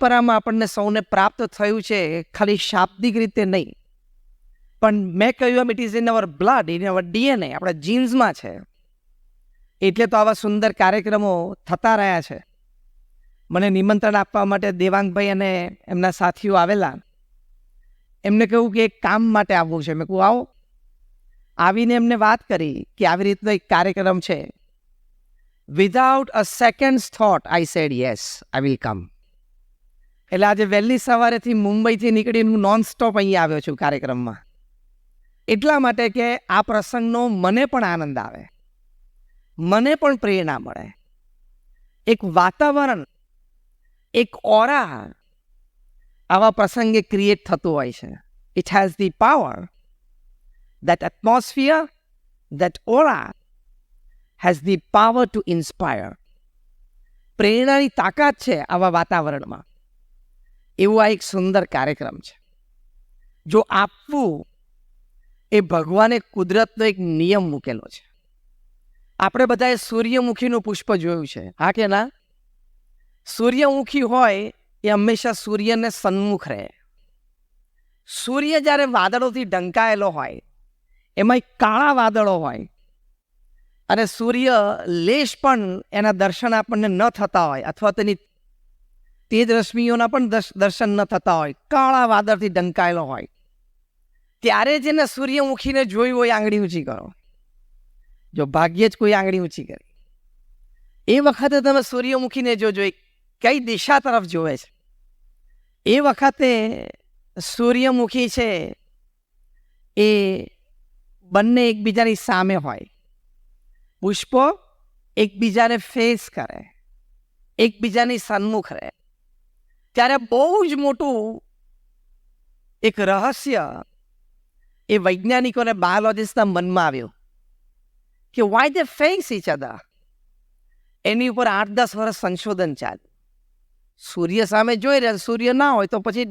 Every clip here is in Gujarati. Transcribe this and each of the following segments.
પરંપરામાં આપણને સૌને પ્રાપ્ત થયું છે, ખાલી શાબ્દિક રીતે નહીં, પણ મેં કહ્યું એમ it is in our blood, in our DNA, આપણા જીન્સમાં છે. એટલે તો આવા સુંદર કાર્યક્રમો થતા રહ્યા છે. મને નિમંત્રણ આપવા માટે દેવાંગભાઈ અને એમના સાથીઓ આવેલા. એમને કહ્યું કે એક કામ માટે આવવું છે. મેં કહું આવો. આવીને એમને વાત કરી કે આવી રીતનો એક કાર્યક્રમ છે. Without a second thought I said yes, I will come. એટલે આજે વહેલી સવારેથી મુંબઈથી નીકળીને હું નોન સ્ટોપ અહીંયા આવ્યો છું કાર્યક્રમમાં. એટલા માટે કે આ પ્રસંગનો મને પણ આનંદ આવે, મને પણ પ્રેરણા મળે. એક વાતાવરણ, એક ઓરા આવા પ્રસંગે ક્રિએટ થતું હોય છે. It has the power, that atmosphere, that aura has the power to inspire. પ્રેરણાની તાકાત છે આવા વાતાવરણમાં. એવું આ એક સુંદર કાર્યક્રમ છે. જો આપવું એ ભગવાને કુદરતનો એક નિયમ મૂકેલો છે. આપણે બધાએ સૂર્યમુખીનું પુષ્પ જોયું છે, હા કે ના? સૂર્યમુખી હોય એ હંમેશા સૂર્યને સન્મુખ રહે. સૂર્ય જ્યારે વાદળોથી ઢંકાયેલો હોય, એમાં કાળા વાદળો હોય અને સૂર્ય લેશ પણ એના દર્શન આપણને ન થતા હોય, અથવા તેની તેજ રશ્મિઓના પણ દર્શન ન થતા હોય, કાળા વાદળથી ઢંકાયેલો હોય, ત્યારે જેને સૂર્યમુખીને જોયું હોય આંગળી ઊંચી કરો. જો ભાગ્યે જ કોઈ આંગળી ઊંચી કરી. એ વખતે તમે સૂર્યમુખીને જોજો કઈ દિશા તરફ જોવે છે. એ વખતે સૂર્યમુખી છે એ બંને એકબીજાની સામે હોય. પુષ્પો એકબીજાને ફેસ કરે, એકબીજાની સન્મુખ રહે. ત્યારે બહુ જ મોટું એક રહસ્ય એ વૈજ્ઞાનિકો અને બાયોલોજિસ્ટના મનમાં આવ્યું કે why they face each other. એની ઉપર 8-10 વર્ષ સંશોધન ચાલ્યું. સૂર્ય સામે જોઈ રહ્યા, સૂર્ય ના હોય તો પછી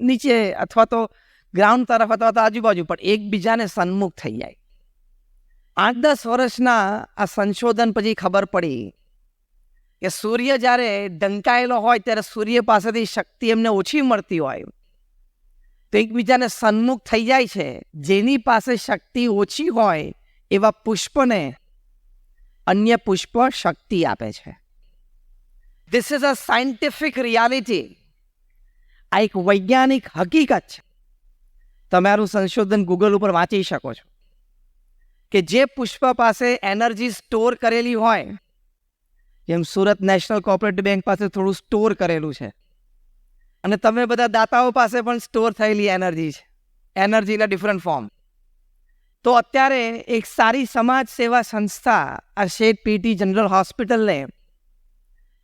નીચે અથવા તો ગ્રાઉન્ડ તરફ અથવા તો આજુબાજુ, પણ એકબીજાને સન્મુખ થઈ જાય. 8-10 વર્ષના આ સંશોધન પછી ખબર પડી કે સૂર્ય જ્યારે ઢંકાયેલો હોય ત્યારે સૂર્ય પાસેથી શક્તિ એમને ઓછી મળતી હોય, તો એકબીજાને સન્મુખ થઈ જાય છે. જેની પાસે શક્તિ ઓછી હોય એવા પુષ્પને અન્ય પુષ્પ શક્તિ આપે છે. This is a scientific reality. આ એક વૈજ્ઞાનિક હકીકત છે. તમારું સંશોધન ગૂગલ ઉપર વાંચી શકો છો કે જે પુષ્પ પાસે એનર્જી સ્ટોર કરેલી હોય, જેમ સુરત નેશનલ કોઓપરેટિવ બેંક પાસે થોડું સ્ટોર કરેલું છે, અને તમે બધા દાતાઓ પાસે પણ સ્ટોર થયેલી એનર્જી છે, એનર્જીના ડિફરન્ટ ફોર્મ. તો અત્યારે એક સારી સમાજ સેવા સંસ્થા આ શેઠ પીટી જનરલ હોસ્પિટલને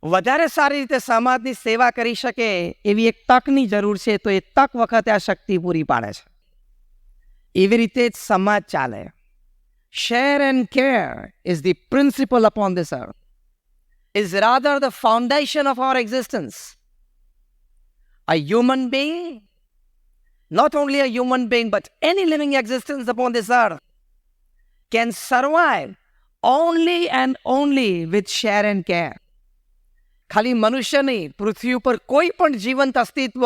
વધારે સારી રીતે સમાજની સેવા કરી શકે એવી એક તકની જરૂર છે. તો એ તક વખતે આ શક્તિ પૂરી પાડે છે. એવી રીતે જ સમાજ ચાલે. Share and care is the principle upon this earth, is rather the foundation of our existence. A human being, not only a human being, but any living existence upon this earth can survive only and only with share and care. ખાલી મનુષ્ય નહીં, પૃથ્વી ઉપર કોઈ પણ જીવંત અસ્તિત્વ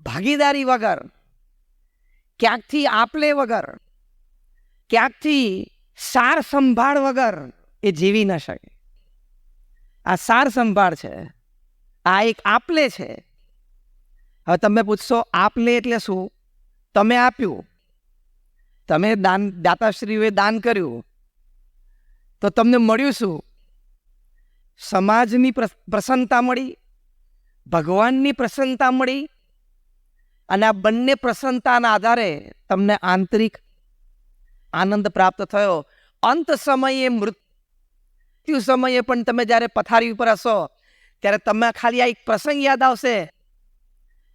ભાગીદારી વગર, ક્યાંકથી આપલે વગર, ક્યાંકથી સાર સંભાળ વગર એ જીવી ન શકે. આ સાર સંભાળ છે, આ એક આપલે છે. હવે તમે પૂછશો આપલે એટલે શું? તમે આપ્યું, તમે દાતાશ્રીઓએ દાન કર્યું, તો તમને મળ્યું શું? સમાજની પ્રસન્નતા મળી, ભગવાનની પ્રસન્નતા મળી, અને આ બંને પ્રસન્નતાના આધારે તમને આંતરિક આનંદ પ્રાપ્ત થયો. અંત સમયે, મૃત્યુ સમયે પણ તમે જ્યારે પથારી ઉપર હશો ત્યારે તમે ખાલી આ એક પ્રસંગ યાદ આવશે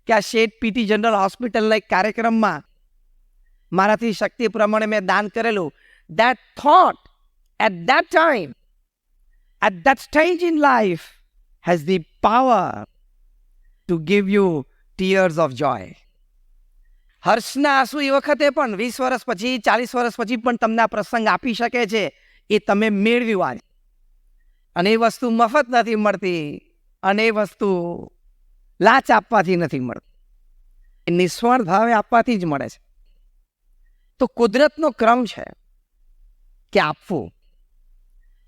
કે આ શેઠ પીટી જનરલ હોસ્પિટલના એક કાર્યક્રમમાં મારાથી શક્તિ પ્રમાણે મેં દાન કરેલું. That thought at that time, at that stage in life, has the power to give you tears of joy. હર્ષના આંસુ એ વખતે પણ 20 વર્ષ પછી, 40 વર્ષ પછી પણ તમને આ પ્રસંગ આપી શકે છે. એ તમે મેળવ્યું આજ. અને એ વસ્તુ મફત નથી મળતી. અને એ વસ્તુ લાચ આપવાથી નથી મળતી, એ નિસ્વાર્થ ભાવે આપવાથી જ મળે છે. તો કુદરતનો ક્રમ છે કે આપવું,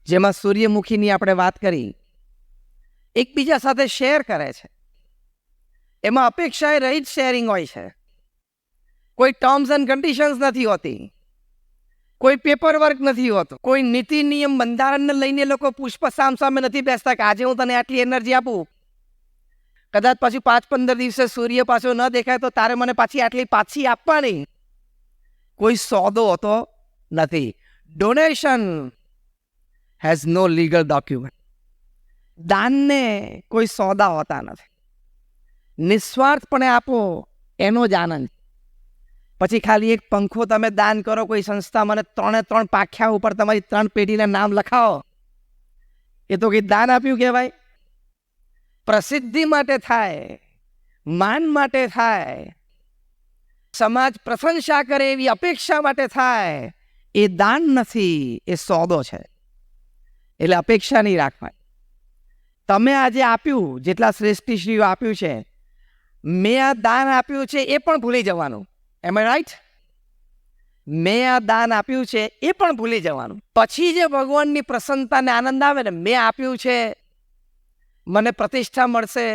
જેમાં સૂર્યમુખીની આપણે વાત કરી, એકબીજા સાથે શેર કરે છે, એમાં અપેક્ષાએ રહિત શેરિંગ હોય છે. કોઈ ટર્મ્સ એન્ડ કન્ડિશન્સ નથી હોતી, કોઈ પેપર વર્ક નથી હોતું, કોઈ નીતિ નિયમ બંધારણને લઈને લોકો પુષ્પ સામે નથી બેસતા કે આજે હું તને આટલી એનર્જી આપું, કદાચ પાછું 5-15 દિવસે સૂર્ય પાછો ન દેખાય તો તારે મને પાછી આપવાની. કોઈ સોદો હોતો નથી. Donation has no legal document. દાનને કોઈ સોદા હોતા નથી. નિસ્વાર્થપણે આપો એનો જ આનંદ. પછી ખાલી એક પંખો તમે દાન કરો કોઈ સંસ્થા, મને 3 પાખ્યા ઉપર તમારી 3 પેઢીના નામ લખાવો, એ તો કંઈ દાન આપ્યું કહેવાય? પ્રસિદ્ધિ માટે થાય, માન માટે થાય, સમાજ પ્રશંસા કરે એવી અપેક્ષા માટે થાય, એ દાન નથી, એ સોદો છે. એટલે અપેક્ષા નહીં રાખવાની. તમે આજે આપ્યું, જેટલા શ્રેષ્ઠીશ્રીઓ આપ્યું છે, મેં આ દાન આપ્યું છે એ પણ ભૂલી જવાનું. એમ આઈ રાઈટ? મેં આ દાન આપ્યું છે એ પણ ભૂલી જવાનું. પછી જે ભગવાનની પ્રસન્નતાને આનંદ આવે ને, મેં આપ્યું છે, મને પ્રતિષ્ઠા મળશે,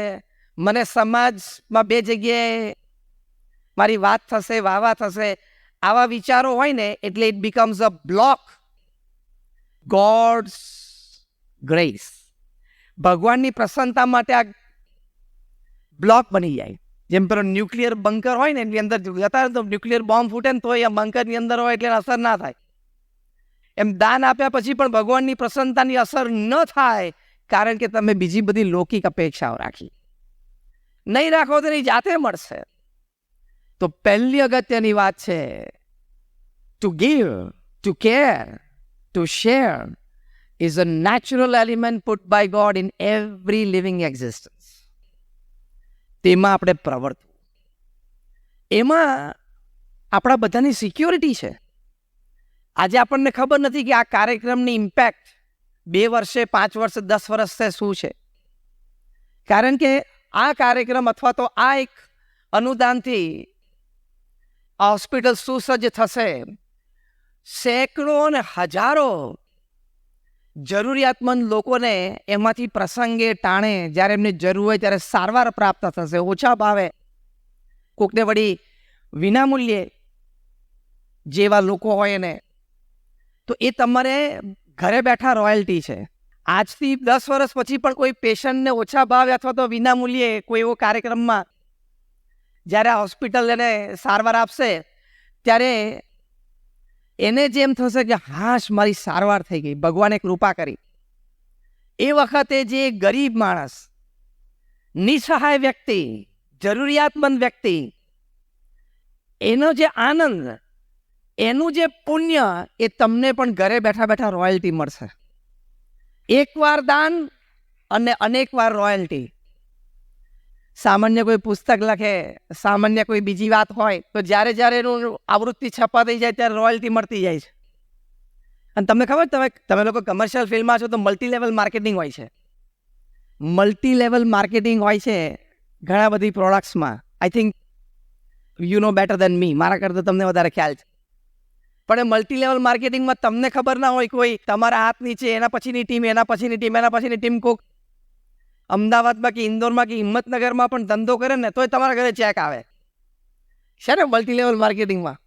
મને સમાજમાં 2 જગ્યાએ મારી વાત થશે, વાવા થશે, આવા વિચારો હોય ને એટલે it becomes a block. Gods grace, ભગવાનની પ્રસન્નતા માટે આ બ્લોક બની જાય. જેમ પેલો ન્યુક્લિયર બંકર હોય ને, એની અંદર જતા તો ન્યુક્લિયર બોમ્બ ફૂટે ને તો એ બંકરની અંદર હોય એટલે અસર ના થાય. એમ દાન આપ્યા પછી પણ ભગવાનની પ્રસન્નતાની અસર ન થાય, કારણ કે તમે બીજી બધી લૌકિક અપેક્ષાઓ રાખી. નહીં રાખો તો એની જાતે મળશે. તો પહેલી અગત્યની વાત છે, to give, to care, to share is a natural element put by God in every living existence. તેમાં આપણે પ્રવર્તવું, એમાં આપણા બધાની સિક્યોરિટી છે. આજે આપણને ખબર નથી કે આ કાર્યક્રમની ઇમ્પેક્ટ 2 વર્ષે, 5 વર્ષે, 10 વર્ષે શું છે. કારણ કે આ કાર્યક્રમ અથવા તો આ એક અનુદાનથી આ હોસ્પિટલ સુસજ્જ થશે. સેંકડો અને હજારો જરૂરિયાતમંદ લોકોને એમાંથી પ્રસંગે ટાણે જ્યારે એમને જરૂર હોય ત્યારે સારવાર પ્રાપ્ત થશે, ઓછા ભાવે, કોકને વળી વિનામૂલ્યે, જેવા લોકો હોય એને. તો એ તમારે ઘરે બેઠા રોયલ્ટી છે. આજથી 10 વર્ષ પછી પણ કોઈ પેશન્ટને ઓછા ભાવે અથવા તો વિનામૂલ્યે કોઈ એવો કાર્યક્રમમાં જ્યારે આ હોસ્પિટલ એને સારવાર આપશે, ત્યારે એને જેમ થશે કે હાશ, મારી સારવાર થઈ ગઈ, ભગવાને કૃપા કરી. એ વખતે જે ગરીબ માણસ, નિસહાય વ્યક્તિ, જરૂરિયાતમંદ વ્યક્તિ, એનો જે આનંદ, એનું જે પુણ્ય, એ તમને પણ ઘરે બેઠા બેઠા રોયલ્ટી મળશે. એકવાર દાન અને અનેકવાર રોયલ્ટી. સામાન્ય કોઈ પુસ્તક લખે, સામાન્ય કોઈ બીજી વાત હોય, તો જ્યારે જ્યારે એનું આવૃત્તિ છપા થઈ જાય ત્યારે રોયલ્ટી મળતી જાય છે. અને તમને ખબર, તમે લોકો કમર્શિયલ ફિલ્ડમાં છો તો મલ્ટી લેવલ માર્કેટિંગ હોય છે. મલ્ટી લેવલ માર્કેટિંગ હોય છે ઘણા બધી પ્રોડક્ટ્સમાં. I think you know better than me, મારા કરતાં તમને વધારે ખ્યાલ છે. પણ એ મલ્ટી લેવલ માર્કેટિંગમાં તમને ખબર ના હોય, કોઈ તમારા હાથ નીચે એના પછીની ટીમ, એના પછીની ટીમ, એના પછીની ટીમ, કોક અમદાવાદમાં કે ઇન્દોરમાં કે હિંમતનગરમાં પણ ધંધો કરે ને તોય તમારા ઘરે ચેક આવે છે ને. મલ્ટી લેવલ માર્કેટિંગમાં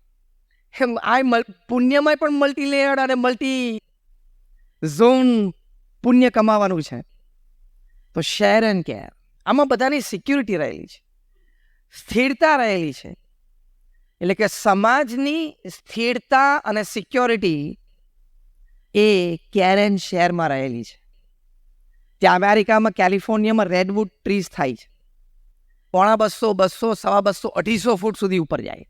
આ પુણ્યમાં પણ મલ્ટી લેયર અને મલ્ટી ઝોન પુણ્ય કમાવાનું છે. તો શેર એન્ડ કેર, આમાં બધાની સિક્યુરિટી રહેલી છે, સ્થિરતા રહેલી છે. એટલે કે સમાજની સ્થિરતા અને સિક્યોરિટી એ કેર એન્ડ શેરમાં રહેલી છે. ત્યાં અમેરિકામાં, કેલિફોર્નિયામાં રેડવુડ ટ્રીઝ થાય છે. 250, 200, 250, 250 ફૂટ સુધી ઉપર જાય.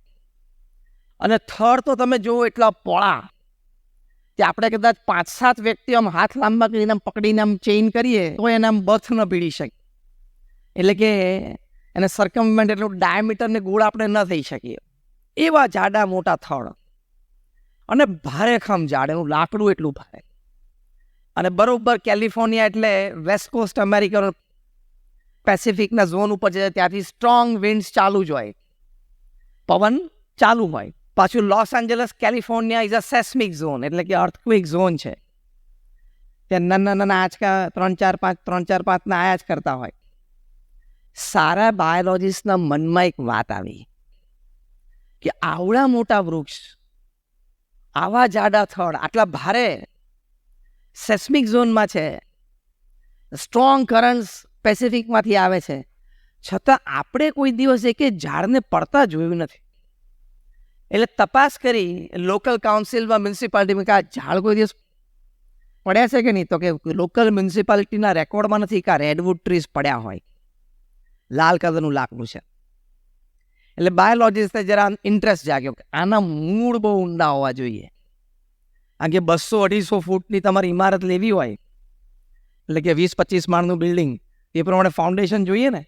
અને થડ તો તમે જુઓ એટલા પોળા કે આપણે કદાચ 5-7 વ્યક્તિઓ આમ હાથ લાંબા કરીને પકડીને આમ ચેઇન કરીએ તો એને આમ બથ ન પીડી શકે. એટલે કે એને સરકમવેન્ટ એટલું ડાયામીટરને ગોળ આપણે ન થઈ શકીએ એવા જાડા મોટા થડ. અને ભારે ખમ ઝાડ, એનું લાકડું એટલું ભારે. અને બરોબર કેલિફોર્નિયા એટલે વેસ્ટ કોસ્ટ અમેરિકાનો પેસિફિકના ઝોન ઉપર છે ત્યાંથી સ્ટ્રોંગ વિન્ડ્સ ચાલુ જ હોય, પવન ચાલુ હોય. પાછું Los Angeles California is a seismic zone, એટલે કે અર્થક્વેક ઝોન છે. ત્યાં નાના નાના આંચકા 3-4-5 આયા જ કરતા હોય. સારા બાયોલોજીસ્ટના મનમાં એક વાત આવી કે આવડા મોટા વૃક્ષ, આવા જાડા થડ, આટલા ભારે સેસ્મિક ઝોનમાં છે, સ્ટ્રોંગ કરન્ટ્સ પેસિફિકમાંથી આવે છે, છતાં આપણે કોઈ દિવસ એક ઝાડને પડતા જોયું નથી. એટલે તપાસ કરી લોકલ કાઉન્સિલમાં, મ્યુનિસિપાલિટીમાં કે આ ઝાડ કોઈ દિવસ પડ્યા છે કે નહીં, તો કે લોકલ મ્યુનિસિપાલિટીના રેકોર્ડમાં નથી કે આ રેડવુડ ટ્રીઝ પડ્યા હોય. લાલ કલરનું લાકડું છે. એટલે બાયોલોજીસ્ટને જરા ઇન્ટરેસ્ટ જાગ્યો કે આના મૂળ બહુ ઊંડા હોવા જોઈએ. કારણ કે 200-250 ફૂટની તમારી ઇમારત લેવી હોય, એટલે કે 20-25 માળનું બિલ્ડિંગ, એ પ્રમાણે ફાઉન્ડેશન જોઈએ ને.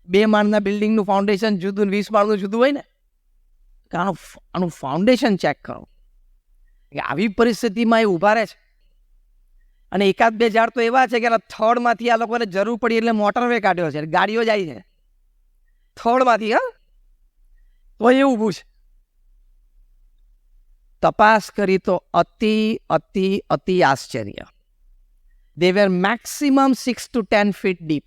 2 માળના બિલ્ડિંગનું ફાઉન્ડેશન જુદું, 20 માળનું જુદું હોય ને. આનું ફાઉન્ડેશન ચેક કરો. આવી પરિસ્થિતિમાં એ ઊભા રહે છે. અને 1-2 ઝાડ તો એવા છે કે થડમાંથી આ લોકોને જરૂર પડી એટલે મોટરવે કાઢ્યો છે, ગાડીઓ જાય છે થડમાંથી. તો એ ઊભું છે. તપાસ કરી તો અતિ અતિ અતિ આશ્ચર્ય. They were maximum 6 to 10 feet deep.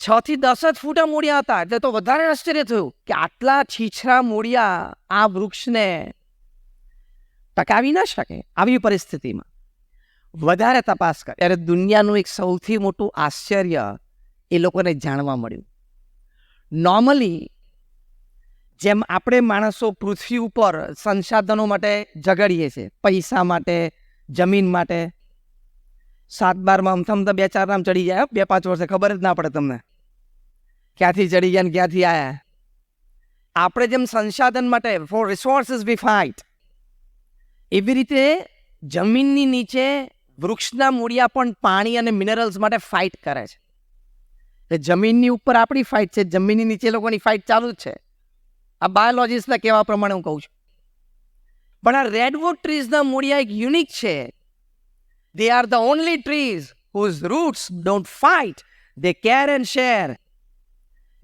6 થી 10 જ ફૂટા મૂળિયા હતા. એટલે તો વધારે આશ્ચર્ય થયું કે આટલા છીછરા મૂળિયા આ વૃક્ષને ટકાવી ના શકે. આવી પરિસ્થિતિમાં વધારે તપાસ કરી ત્યારે દુનિયાનું એક સૌથી મોટું આશ્ચર્ય એ લોકોને જાણવા મળ્યું. નોર્મલી જેમ આપણે માણસો પૃથ્વી ઉપર સંસાધનો માટે ઝઘડીએ છીએ, પૈસા માટે, જમીન માટે, 7-12માં અમથમ તો 2-4 નામ ચડી જાય, 2-5 વર્ષે ખબર જ ના પડે તમને ક્યાંથી ચડી ગયા ને ક્યાંથી આવ્યા. આપણે જેમ સંસાધન માટે ફોર રિસોર્સિસ વી ફાઇટ, એવી રીતે જમીનની નીચે વૃક્ષના મૂળિયા પણ પાણી અને મિનરલ્સ માટે ફાઇટ કરે છે. એટલે જમીનની ઉપર આપણી ફાઇટ છે, જમીનની નીચે લોકોની ફાઇટ ચાલુ જ છે. આ બાયોલોજીસ્ટના કહેવા પ્રમાણે હું કહું છું. પણ આ રેડવુડ ટ્રીઝના મૂળિયા એક યુનિક છે. They are the only trees whose roots don't fight. They care and share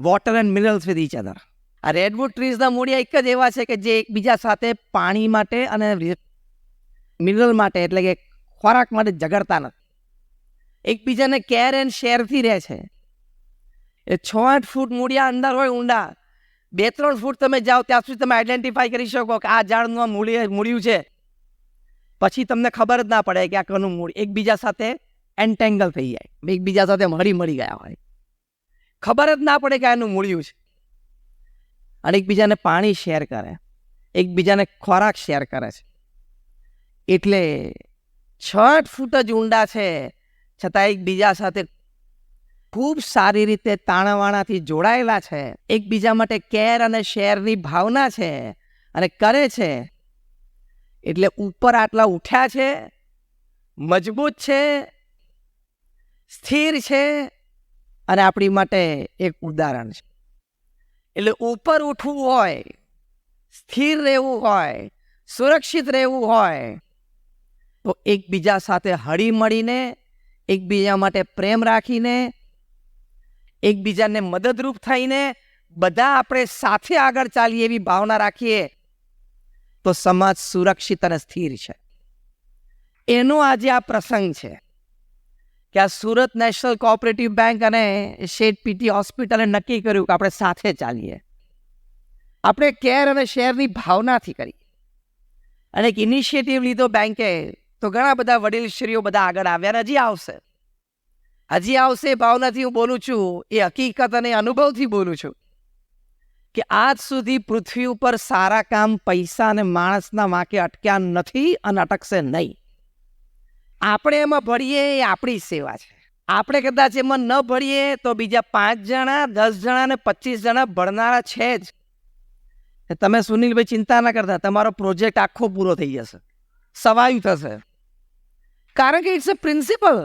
water and minerals with each other. આ રેડવુડ ટ્રીઝના મૂળિયા એક જ એવા છે કે જે એકબીજા સાથે પાણી માટે અને મિનરલ માટે, એટલે કે ખોરાક માટે ઝઘડતા નથી. એકબીજાને કેર એન્ડ શેરથી રહે છે. એ 6-8 ફૂટ મૂળિયા અંદર હોય ઊંડા, 2-3 ફૂટ તમે જાઓ ત્યાં સુધી તમે આઈડેન્ટિફાઈ કરી શકો કે આ ઝાડનું આ મૂળિયું છે. પછી તમને ખબર જ ના પડે કે આ કનું મૂળ એકબીજા સાથે એન્ટેંગલ થઈ જાય, એકબીજા સાથે મળી ગયા હોય, ખબર જ ના પડે કે આનું મૂળિયું છે. અને એકબીજાને પાણી શેર કરે, એકબીજાને ખોરાક શેર કરે છે. એટલે 6 ફૂટ જ ઊંડા છે, છતાં એકબીજા સાથે ખૂબ સારી રીતે તાણાવાણાથી જોડાયેલા છે. એકબીજા માટે કેર અને શેરની ભાવના છે અને કરે છે. એટલે ઉપર આટલા ઉઠ્યા છે, મજબૂત છે, સ્થિર છે અને આપણી માટે એક ઉદાહરણ છે. એટલે ઉપર ઉઠવું હોય, સ્થિર રહેવું હોય, સુરક્ષિત રહેવું હોય તો એકબીજા સાથે હળી મળીને, એકબીજા માટે પ્રેમ રાખીને, એકબીજાને મદદરૂપ થઈને બધા આપણે સાથે આગળ ચાલીએ એવી ભાવના રાખીએ તો સમાજ સુરક્ષિત અને સ્થિર છે. એનો આજે આ પ્રસંગ છે કે આ સુરત નેશનલ કોઓપરેટિવ બેંક અને શેઠ પીટી હોસ્પિટલે નક્કી કર્યું કે આપણે સાથે ચાલીએ. આપણે કેર અને શેરની ભાવનાથી કરીએ અને એક ઇનિશિયેટિવ લીધો બેંકે. તો ઘણા બધા વડીલશ્રીઓ બધા આગળ આવ્યા, હજી આવશે એ ભાવનાથી હું બોલું છું. એ હકીકત અને અનુભવથી બોલું છું કે આજ સુધી પૃથ્વી ઉપર સારા કામ પૈસા અને માણસના વાંકે અટક્યા નથી અને અટકશે નહીં. આપણે એમાં ભળીએ એ આપણી સેવા છે. આપણે કદાચ એમાં ન ભળીએ તો બીજા 5 જણા, 10 જણા અને 25 જણા ભણનારા છે જ. તમે સુનિલભાઈ ચિંતા ના કરતા, તમારો પ્રોજેક્ટ આખો પૂરો થઈ જશે, સવાયું થશે. કારણ કે ઇટ્સ અ પ્રિન્સિપલ.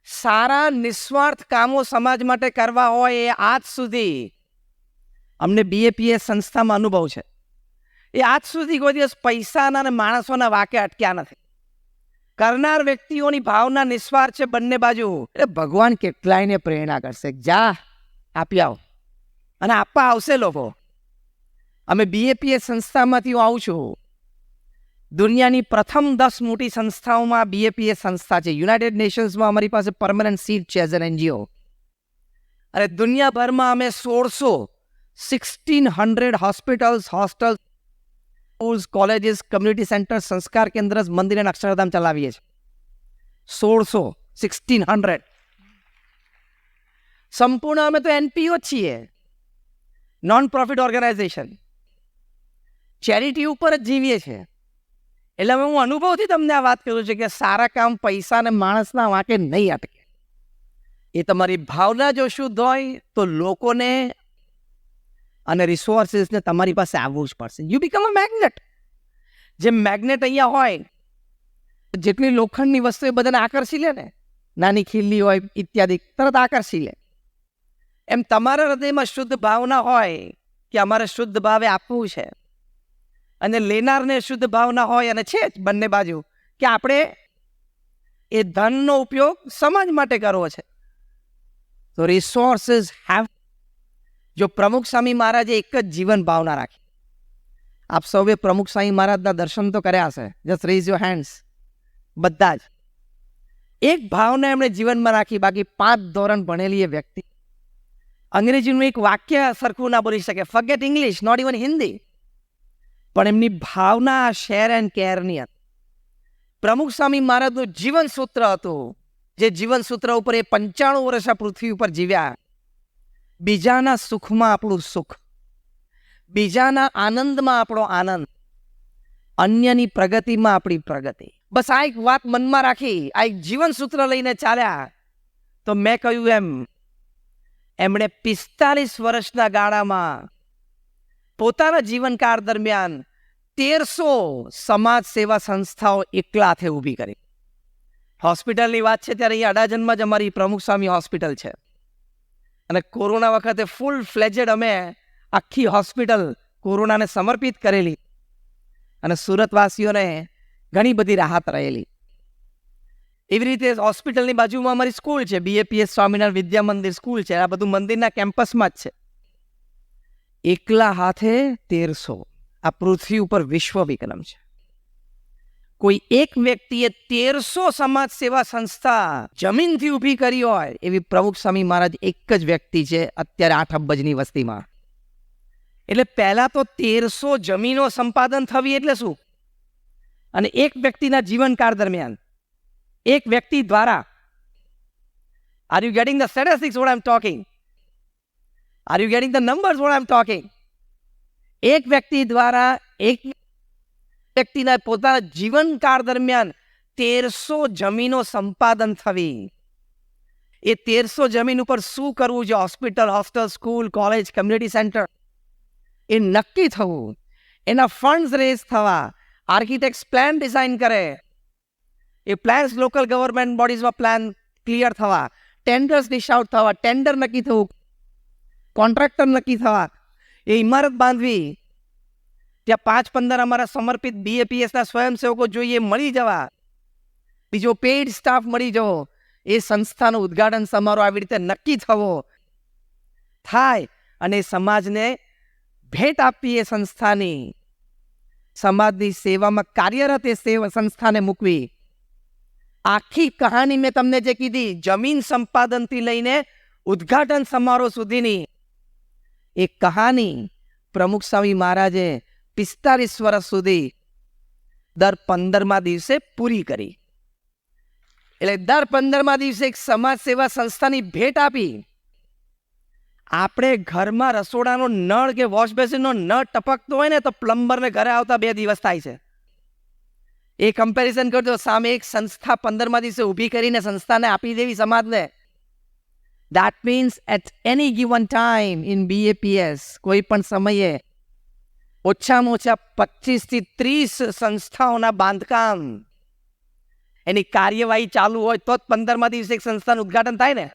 સારા નિસ્વાર્થ કામો સમાજ માટે કરવા હોય એ આજ સુધી અમને BAPS સંસ્થામાં અનુભવ છે. એ આજ સુધી કોઈ દિવસ પૈસાના અને માણસોના વાકે અટક્યા નથી. કરનાર વ્યક્તિઓની ભાવના નિસ્વાર્થ છે બંને બાજુ. એટલે ભગવાન કેટલાયને પ્રેરણા કરશે, જા આપી આવ, અને આપવા આવશે લોકો. અમે BAPS સંસ્થામાંથી હું આવું છું. દુનિયાની પ્રથમ 10 મોટી સંસ્થાઓમાં BAPS સંસ્થા છે. યુનાઇટેડ નેશન્સમાં અમારી પાસે પરમનન્ટ સીટ છે એઝ એન NGO. અને દુનિયાભરમાં અમે 1600 hospitals, hostels, schools, colleges, community centre, સંસ્કાર કેન્દ્ર, મંદિર અને અક્ષરધામ ચલાવીએ છીએ. 1600. સંપૂર્ણ અમે તો NPO છીએ, નોન પ્રોફિટ ઓર્ગેનાઇઝેશન. ચેરિટી ઉપર જ જીવીએ છીએ. એટલે હું અનુભવથી તમને આ વાત કરું છું કે સારા કામ પૈસા અને માણસના વાંકે નહીં અટકે. એ તમારી ભાવના જો શુદ્ધ હોય તો લોકોને અને રિસોર્સિસને તમારી પાસે આવવું જ પડશે. You become a magnet. જેમ મેગ્નેટ અહીંયા હોય, જેટલી લોખંડની વસ્તુ એ બધાને આકર્ષી લે ને, નાની ખીલ્લી હોય ઇત્યાદિ, તરત આકર્ષી લે. એમ તમારા હૃદયમાં શુદ્ધ ભાવના હોય કે અમારે શુદ્ધ ભાવે આપવું છે, અને લેનારને શુદ્ધ ભાવના હોય, અને છે જ બંને બાજુ, કે આપણે એ ધનનો ઉપયોગ સમાજ માટે કરવો છે. તો રિસોર્સિસ હેવ. જો પ્રમુખ સ્વામી મહારાજે એક જ જીવન ભાવના રાખી. આપ સૌએ પ્રમુખ સ્વામી મહારાજના દર્શન તો કર્યા હશે. Just rays your hands. બધા જ એક ભાવના એમણે જીવનમાં રાખી. બાકી 5 ધોરણ ભણેલી એ વ્યક્તિ અંગ્રેજીનું એક વાક્ય સરખું ના બોલી શકે, forget English, not even Hindi, પણ એમની ભાવના શેર એન્ડ કેરની હતી. પ્રમુખ સ્વામી મહારાજનું જીવન સૂત્ર હતું, જે જીવન સૂત્ર ઉપર એ 95 વર્ષ આ પૃથ્વી ઉપર જીવ્યા. બીજાના સુખમાં આપણું સુખ, બીજાના આનંદમાં આપણો આનંદ, અન્યની પ્રગતિમાં આપણી પ્રગતિ. બસ આ એક વાત મનમાં રાખી, આ એક જીવન સૂત્ર લઈને ચાલ્યા. તો મેં કહ્યું એમ, એમણે 45 વર્ષના ગાળામાં પોતાના જીવનકાળ દરમિયાન 1300 સમાજ સેવા સંસ્થાઓ એકલા હાથે ઊભી કરી. હોસ્પિટલની વાત છે ત્યારે અહીંયા અડાજણમાં જ અમારી પ્રમુખ સ્વામી હોસ્પિટલ છે. અને કોરોના વખતે ફૂલ ફ્લેજેડ અમે આખી હોસ્પિટલ કોરોનાને સમર્પિત કરેલી, અને સુરતવાસીઓને ઘણી બધી રાહત રહેલી. એવી રીતે હોસ્પિટલની બાજુમાં અમારી સ્કૂલ છે, BAPS સ્વામિનારાયણ વિદ્યા મંદિર સ્કૂલ છે. આ બધું મંદિરના કેમ્પસમાં જ છે. એકલા હાથે 1300. આ પૃથ્વી ઉપર વિશ્વ વિક્રમ છે. કોઈ એક વ્યક્તિએ 1300 સમાજ સેવા સંસ્થા જમીનથી ઊભી કરી હોય એવી પ્રમુખ સ્વામી મહારાજ એક જ વ્યક્તિ છે અત્યારે 8 અબજની વસ્તીમાં. એટલે પહેલા તો 1300 જમીનો સંપાદન થવી એટલે શું? અને એક વ્યક્તિના જીવનકાળ દરમિયાન એક વ્યક્તિ દ્વારા. Are you getting the statistics what I'm talking? Are you getting the numbers what I'm talking? એક વ્યક્તિ દ્વારા એક વ્યક્તિના પોતાના જીવનકાળ દરમિયાન 1300 જમીનો સંપાદન થવી. એ 1300 જમીન ઉપર શું કરવું છે? Hospital, hostel, school, college, community centre, એ નક્કી થવું. એના ફંડ્સ રેઝ થવા, આર્કિટેક્ટ્સ પ્લાન ડિઝાઇન કરે, એ પ્લાન્સ લોકલ ગવર્મેન્ટ બોડીઝમાં પ્લાન ક્લિયર થવા, ટેન્ડર્સ ડિશ આઉટ થવા, ટેન્ડર નક્કી થવું, કોન્ટ્રાક્ટર નક્કી થવા, એ ઇમારત બાંધવી, ત્યાં 5-15 અમારા સમર્પિત BAPSના સ્વયંસેવકો જોઈએ મળી જવા, બીજો પેઇડ સ્ટાફ મળી જવો, એ સંસ્થાનો ઉદ્ઘાટન સમારોહ આવી રીતે નક્કી થવો થાય, અને સમાજને ભેટ આપવી એ સંસ્થાની, સમાજની સેવામાં કાર્યરત એ સંસ્થાને મૂકવી. આખી કહાની મેં તમને જે કીધી, જમીન સંપાદનથી લઈને ઉદ્ઘાટન સમારોહ સુધીની એ કહાની પ્રમુખ સ્વામી મહારાજે 45 વર્ષ સુધી દર 15મા દિવસે પૂરી કરી. એટલે દર 15મા દિવસે એક સમાજ સેવા સંસ્થાની ભેટ આપી. આપણે ઘરમાં રસોડાનો નળ કે વોશ બેસિનનો નળ ટપકતો હોય ને તો પ્લમ્બરને ઘરે આવતા 2 દિવસ થાય છે. એ કમ્પેરિઝન કરજો, સામે એક સંસ્થા 15મા દિવસે ઊભી કરીને સંસ્થાને આપી દેવી સમાજને. That means at any given time in BAPS, કોઈ પણ સમયે ઓછામાં ઓછા 25 થી 30 સંસ્થાઓના બાંધકામ, એની કાર્યવાહી ચાલુ હોય તો જ 15મા દિવસે એક સંસ્થાનું ઉદ્ઘાટન થાય ને.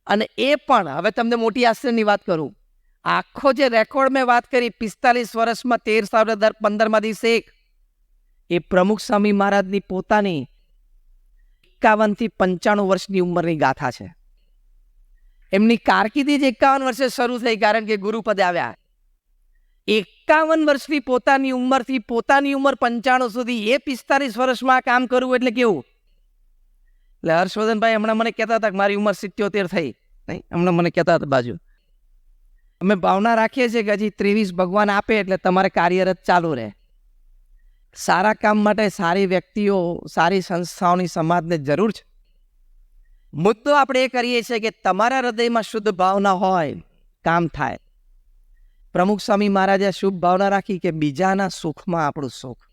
અને એ પણ હવે તમને મોટી આશ્ચર્યની વાત કરું, આખો જે રેકોર્ડ મેં વાત કરી 45 વર્ષમાં 13 દર 15મા દિવસે એક, એ પ્રમુખ સ્વામી મહારાજની પોતાની 51 થી 95 વર્ષની ઉંમરની ગાથા છે. એમની કારકિર્દી જ 51 વર્ષે શરૂ થઈ, કારણ કે ગુરુપદ આવ્યા. 51 વર્ષની પોતાની ઉંમરથી પોતાની ઉંમર 95 સુધી એ 45 વર્ષમાં કામ કરવું એટલે કેવું? એટલે હર્ષવર્ધનભાઈ હમણાં મને કહેતા હતા કે મારી ઉંમર 77 થઈ. નહીં, હમણાં મને કહેતા હતા બાજુ. અમે ભાવના રાખીએ છીએ કે હજી 23 ભગવાન આપે એટલે તમારે કાર્યરત ચાલુ રહે. સારા કામ માટે સારી વ્યક્તિઓ, સારી સંસ્થાઓની સમાજને જરૂર છે. મુદ્દો આપણે એ કરીએ છીએ કે તમારા હૃદયમાં શુદ્ધ ભાવના હોય, કામ થાય. પ્રમુખ સ્વામી મહારાજે શુભ ભાવના રાખી કે બીજાના સુખમાં આપણું સુખ.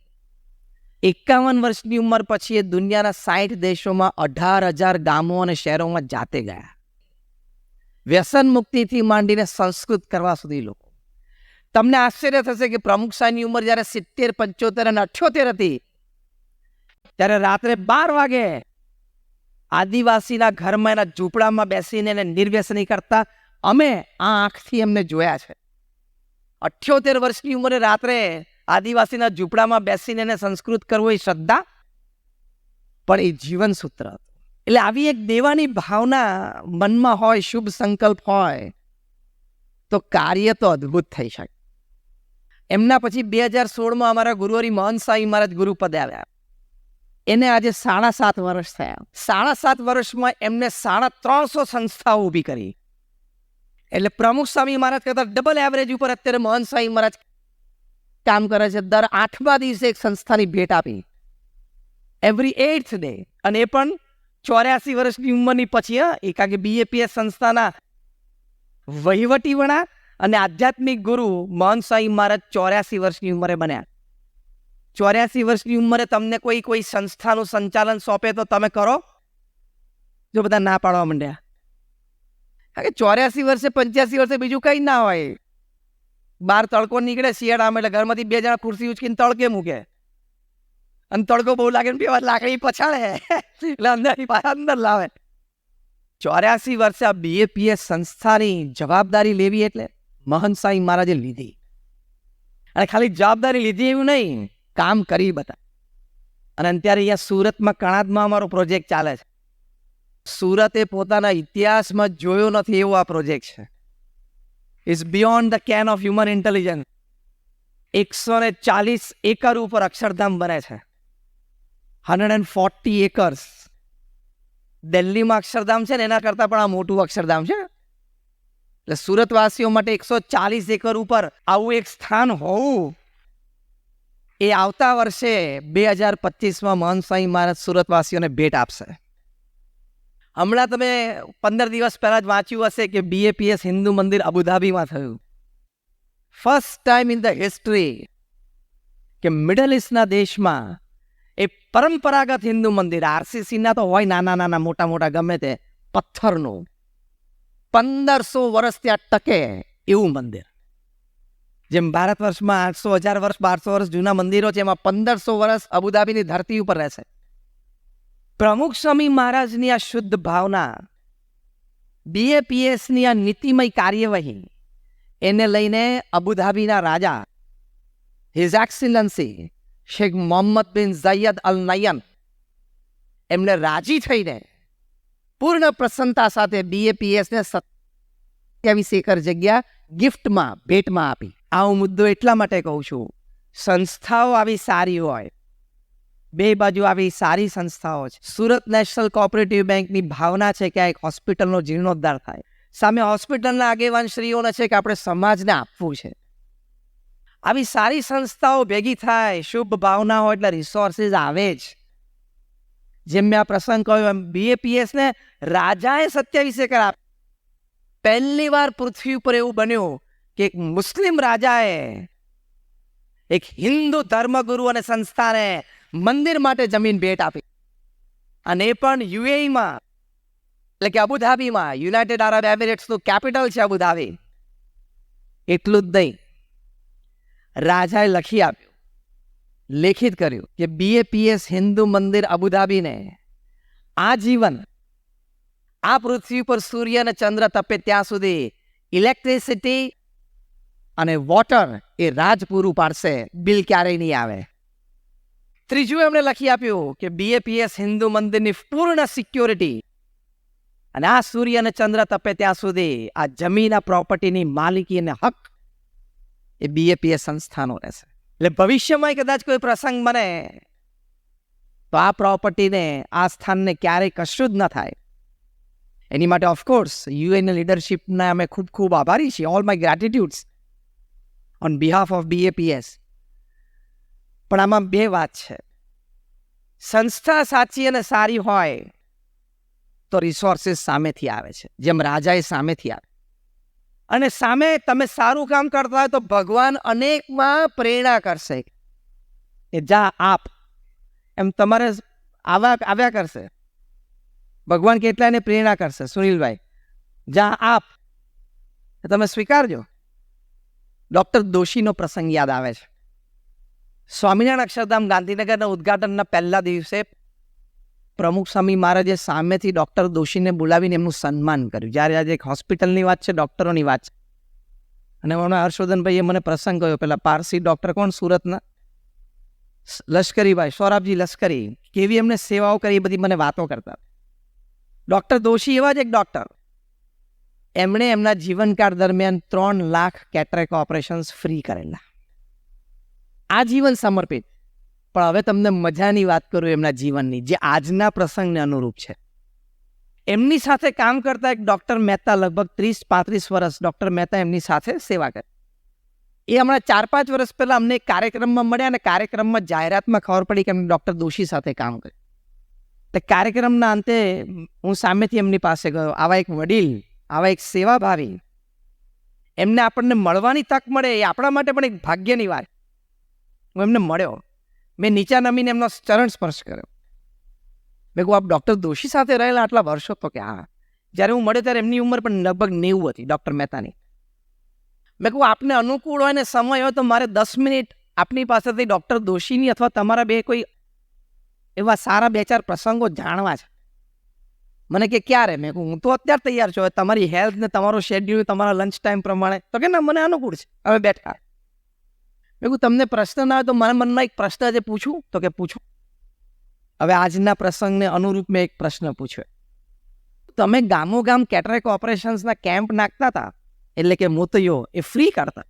51 વર્ષની ઉંમર પછી એ દુનિયાના 60 દેશોમાં 18,000 ગામો અને શહેરોમાં જાતે ગયા. વ્યસન મુક્તિથી માંડીને સંસ્કૃત કરવા સુધી લોકો. તમને આશ્ચર્ય થશે કે પ્રમુખ સાહેબની ઉંમર જ્યારે 70, 75 અને 78 હતી, ત્યારે રાત્રે 12 વાગે આદિવાસીના ઘરમાં એના ઝૂંપડામાં બેસીને એને નિર્વ્યસની કરતા અમે આ આંખથી એમને જોયા છે. 78 વર્ષની ઉંમરે રાત્રે આદિવાસીના ઝૂંપડામાં બેસીને એને સંસ્કૃત કરવો એ શ્રદ્ધા, પણ એ જીવન સૂત્ર હતું. એટલે આવી એક દેવાની ભાવના મનમાં હોય, શુભ સંકલ્પ હોય, તો કાર્ય તો અદ્ભુત થઈ શકે. એમના પછી 2016માં અમારા ગુરુહરિ મહંત સ્વામી મહારાજ ગુરુપદે આવ્યા. એને આજે 7.5 વર્ષ થયા. 7.5 વર્ષમાં એમને 350 સંસ્થાઓ ઊભી કરી. એટલે પ્રમુખ સ્વામી મહારાજ કરતા ડબલ એવરેજ ઉપર અત્યારે મહંત સ્વામી મહારાજ કામ કરે છે. દર 8મા દિવસે એક સંસ્થાની ભેટ આપી, એવરી 8th ડે. અને એ પણ 84 વર્ષની ઉંમરની પછી. કારણ કે BAPS સંસ્થાના વહીવટી વડા અને આધ્યાત્મિક ગુરુ મહંત સ્વામી મહારાજ 84 વર્ષની ઉંમરે બન્યા. 84 વર્ષની ઉંમરે તમને કોઈ સંસ્થાનું સંચાલન સોંપે તો તમે કરો? જો બધા ના પાડવા માંડ્યા. કારણ કે 84 વર્ષે 85 વર્ષે બીજું કંઈ ના હોય. બહાર તડકો નીકળે શિયાળામાં, એટલે ઘરમાંથી 2 જણા ખુરશી ઉચકીને તડકે મૂકે, અને તડકો બહુ લાગે ને 2 વાર લાકડી પછાડે એટલે અંદર લાવે. 84 વર્ષે આ BAPS સંસ્થાની જવાબદારી લેવી એટલે મહંત સ્વામી મહારાજે લીધી. અને ખાલી જવાબદારી લીધી એવું નહીં, કામ કરી બતા. અને અત્યારે અહીંયા સુરતમાં કણાદમાં અમારો પ્રોજેક્ટ ચાલે છે. સુરતે પોતાના ઇતિહાસમાં જોયો નથી એવો આ પ્રોજેક્ટ છે. It's beyond the ken of human intelligence. 140 acre ઉપર અક્ષરધામ બને છે. 140 એકર્સ. દિલ્હીમાં અક્ષરધામ છે ને એના કરતાં પણ આ મોટું અક્ષરધામ છે. એટલે સુરતવાસીઓ માટે 140 એકર ઉપર આવું એક સ્થાન હોવું, એ આવતા વર્ષે 2025માં મહંત સ્વામી મહારાજ સુરતવાસીઓને ભેટ આપશે. હમણાં તમે 15 દિવસ પહેલા જ વાંચ્યું હશે કે BAPS હિન્દુ મંદિર અબુધાબીમાં થયું. First time in the history કે મિડલ ઇસ્ટના દેશમાં એ પરંપરાગત હિન્દુ મંદિર, RCC ના તો હોય નાના મોટા ગમે તે, પથ્થરનું 1500 વર્ષ ત્યાં ટકે એવું મંદિર. જેમ ભારત વર્ષમાં 800, 1000 વર્ષ, 1200 વર્ષ જૂના મંદિરો છે, એમાં 1500 વર્ષ અબુધાબીની ધરતી ઉપર રહેશે. પ્રમુખ સ્વામી મહારાજની આ શુદ્ધ ભાવના, BAPSની આ નીતિમય કાર્યવાહી, એને લઈને અબુધાબીના રાજા હિઝ એક્સલન્સી શેખ મોહમ્મદ બિન ઝાયદ અલ નયન એમને રાજી થઈને પૂર્ણ પ્રસન્નતા સાથે BAPSને 27 એકર જગ્યા ગિફ્ટમાં, ભેટમાં આપી. આ હું મુદ્દો એટલા માટે કહું છું, સંસ્થાઓ આવી સારી હોય, બે બાજુ આવી સારી સંસ્થાઓ છે. સુરત નેશનલ કોઓપરેટિવ બેંકની ભાવના છે કે આ એક હોસ્પિટલનો જીર્ણોદ્ધાર થાય. સામે હોસ્પિટલના આગેવાન શ્રીઓને છે કે આપણે સમાજને આપવું છે. આવી સારી સંસ્થાઓ ભેગી થાય, શુભ ભાવના હોય એટલે રિસોર્સિસ આવે જ. જેમ મેં આ પ્રસંગ કહ્યું એમ BAPSને રાજાએ 27 એકર આપ્યા. પહેલી વાર પૃથ્વી ઉપર એવું બન્યું કે એક મુસ્લિમ રાજાએ એક હિન્દુ ધર્મગુરુ અને સંસ્થાને મંદિર માટે જમીન ભેટ આપી. અને એ પણ UAEમાં, એટલે કે અબુધાબીમાં. યુનાઇટેડ આરબ એમિરેટ્સનું કેપિટલ છે અબુધાબી. એટલું જ નહીં, રાજાએ લખી આપ્યું, લેખિત કર્યું કે BAPS હિન્દુ મંદિર અબુધાબીને આજીવન આ પૃથ્વી પર સૂર્ય અને ચંદ્ર તપે ત્યાં સુધી ઇલેક્ટ્રિસિટી અને વોટર એ રાજ પૂરું પાડશે, બિલ ક્યારેય નહીં આવે. ત્રીજું એમણે લખી આપ્યું કે BAPS હિન્દુ મંદિરની પૂર્ણ સિક્યોરિટી, અને આ સૂર્ય અને ચંદ્ર તપે ત્યાં સુધી આ જમીન આ પ્રોપર્ટીની માલિકી અને હક એ BAPS સંસ્થાનો રહેશે. એટલે ભવિષ્યમાં કદાચ કોઈ પ્રસંગ બને તો આ પ્રોપર્ટીને, આ સ્થાનને ક્યારેય કશું જ ન થાય. એની માટે ઓફકોર્સ UN લીડરશીપના અમે ખૂબ ખૂબ આભારી છીએ. All my gratitudes on behalf of BAPS. પણ આમાં બે વાત છે. સંસ્થા સાચી અને સારી હોય તો રિસોર્સિસ સામેથી આવે છે, જેમ રાજાએ સામેથી આવે. અને સામે તમે સારું કામ કરતા હોય તો ભગવાન અનેકમાં પ્રેરણા કરશે કે જા આપ, એમ તમારે આવ્યા કરશે. ભગવાન કેટલાને પ્રેરણા કરશે, સુનિલભાઈ, જા આપ, તમે સ્વીકારજો. ડૉક્ટર દોશીનો પ્રસંગ યાદ આવે છે. સ્વામિનારાયણ અક્ષરધામ ગાંધીનગરના ઉદ્ઘાટનના પહેલા દિવસે પ્રમુખ સ્વામી મહારાજે સામેથી ડૉક્ટર દોશીને બોલાવીને એમનું સન્માન કર્યું. જ્યારે આજે એક હોસ્પિટલની વાત છે, ડૉક્ટરોની વાત છે. અને હમણાં હર્ષવર્ધનભાઈએ મને પ્રસંગ કહ્યો, પેલા પારસી ડૉક્ટર કોણ સુરતના, લશ્કરીભાઈ, સૌરાભજી લશ્કરી, કેવી એમને સેવાઓ કરી, એ બધી મને વાતો કરતા. ડૉક્ટર દોશી એવા જ એક ડૉક્ટર, એમણે એમના જીવનકાળ દરમિયાન 3 લાખ કેટરેક્ટ ઓપરેશન્સ ફ્રી કરેલા, આ જીવન સમર્પિત. પણ હવે તમને મજાની વાત કરું એમના જીવનની, જે આજના પ્રસંગને અનુરૂપ છે. એમની સાથે કામ કરતા એક ડૉક્ટર મહેતા, લગભગ 30-35 વર્ષ ડૉક્ટર મહેતા એમની સાથે સેવા કરી. એ હમણાં 4-5 વર્ષ પહેલાં અમને એક કાર્યક્રમમાં મળ્યા, અને કાર્યક્રમમાં જાહેરાતમાં ખબર પડી કે એમને ડૉક્ટર દોશી સાથે કામ કર્યું. એટલે કાર્યક્રમના અંતે હું સામેથી એમની પાસે ગયો. આવા એક વડીલ, આવા એક સેવાભાવી, એમને આપણને મળવાની તક મળે એ આપણા માટે પણ એક ભાગ્યની વાત. હું એમને મળ્યો, મેં નીચા નમીને એમનો ચરણ સ્પર્શ કર્યો. મેં કહું, આપ ડૉક્ટર દોશી સાથે રહેલા આટલા વર્ષો? તો કે હા. જ્યારે હું મળ્યો ત્યારે એમની ઉંમર પણ લગભગ 90 હતી, ડૉક્ટર મહેતાની. મેં કહું, આપને અનુકૂળ હોય ને સમય હોય તો મારે 10 મિનિટ આપની પાસેથી ડૉક્ટર દોશીની અથવા તમારા બે કોઈ એવા સારા 2-4 પ્રસંગો જાણવા છે. મને કે ક્યારે? મેં કહું, હું તો અત્યારે તૈયાર છું, તમારી હેલ્થ ને તમારો શેડ્યુલ, તમારા લંચ ટાઈમ પ્રમાણે. તો કે ના, મને અનુકૂળ છે, હવે બેઠા. મેં કહું, તમને પ્રશ્ન ના હોય તો મારા મનમાં એક પ્રશ્ન જે પૂછું? તો કે પૂછું. હવે આજના પ્રસંગને અનુરૂપ મેં એક પ્રશ્ન પૂછ્યો. તમે ગામો ગામ કેટરેક્ટ ઓપરેશન્સના કેમ્પ નાખતા હતા, એટલે કે મોતિયો એ ફ્રી કરતા,